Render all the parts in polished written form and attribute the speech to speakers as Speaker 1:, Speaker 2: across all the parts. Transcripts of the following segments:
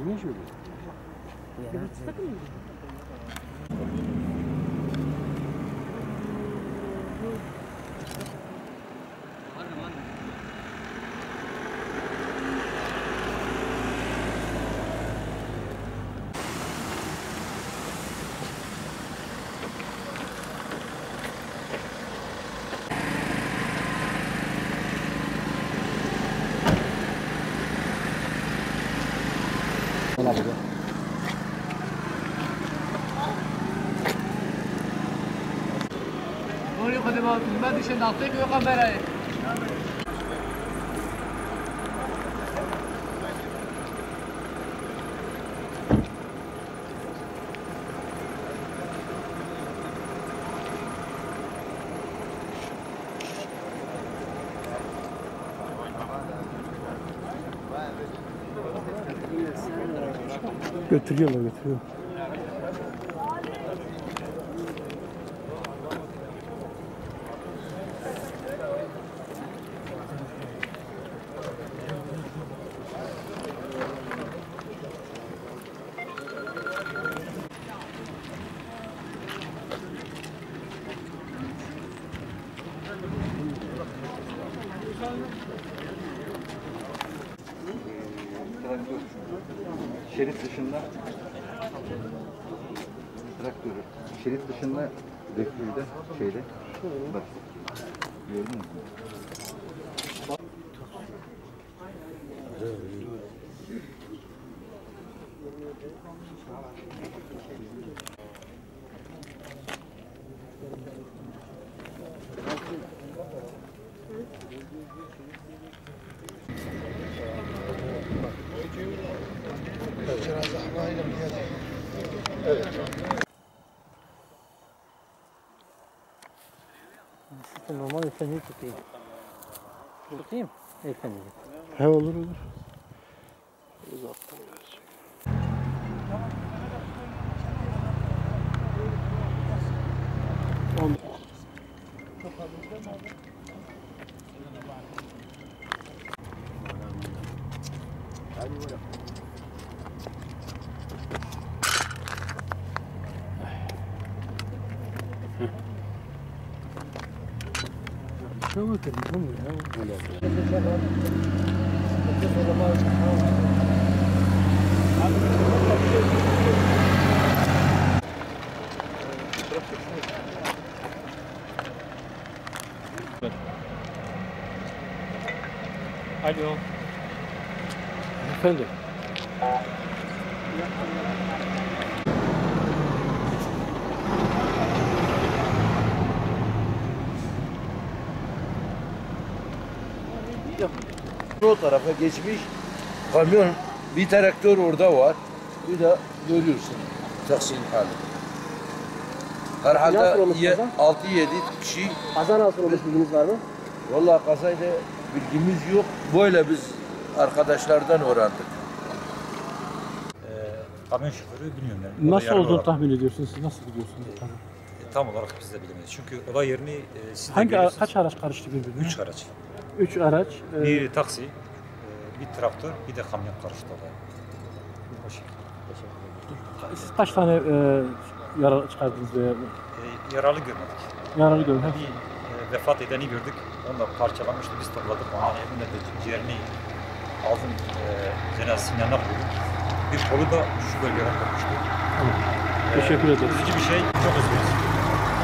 Speaker 1: Niye şöyle?
Speaker 2: Oraya kadar ben dışarı atlayıp yok kamerayı.
Speaker 1: Götürüyorlar, götürüyor.
Speaker 3: Şerit dışında traktörü şerit dışında döküldü şeyde. Bak. Gördün mü?
Speaker 1: Evet.
Speaker 4: Normal efendiyi tutayım. Tutayım efendiyi.
Speaker 1: He olur olur. Uzattım birazcık. Şuna bakalım, ne oluyor ya?
Speaker 2: Alo.
Speaker 1: Efendim?
Speaker 3: O tarafa geçmiş kamyon, bir traktör orada var. Bir de görüyorsun Taksim hali.
Speaker 4: Nasıl
Speaker 3: Herhalde
Speaker 4: olmuş kaza?
Speaker 3: 6-7 kişi.
Speaker 4: Kaza nasıl olmuş bilginiz var mı?
Speaker 3: Vallahi kazayla bilgimiz yok. Böyle biz arkadaşlardan öğrendik.
Speaker 5: Kamyon şoförü bilmiyorum yani.
Speaker 1: Nasıl olduğunu tahmin ediyorsunuz? Siz nasıl gidiyorsunuz?
Speaker 5: Tam olarak biz de bilemeyiz. Çünkü olay yerini siz de
Speaker 1: Hangi
Speaker 5: görüyorsunuz.
Speaker 1: kaç araç karıştı birbirine?
Speaker 5: 3 araç.
Speaker 1: 3 araç.
Speaker 5: Bir taksi, bir traktör, bir de kamyon karıştı olaya. O şekilde.
Speaker 1: Siz kaç tane yara çıkardınız veya
Speaker 5: Yaralı görmedik.
Speaker 1: yaralı gördünüz?
Speaker 5: Bir vefat edeni gördük. Onu da parçalamıştı. Biz topladık. Ondan evinde de ciğerini ağzın cenazesinin yanına koyduk. Bir kolu da şu bölgeden kopmuştu.
Speaker 1: Teşekkür ederiz.
Speaker 5: Üzücü bir şey. Çok üzgünüz.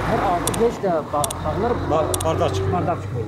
Speaker 4: Her 6-5 de bağlar
Speaker 5: Bardağı çıkıyor.
Speaker 4: bardak çıkıyor.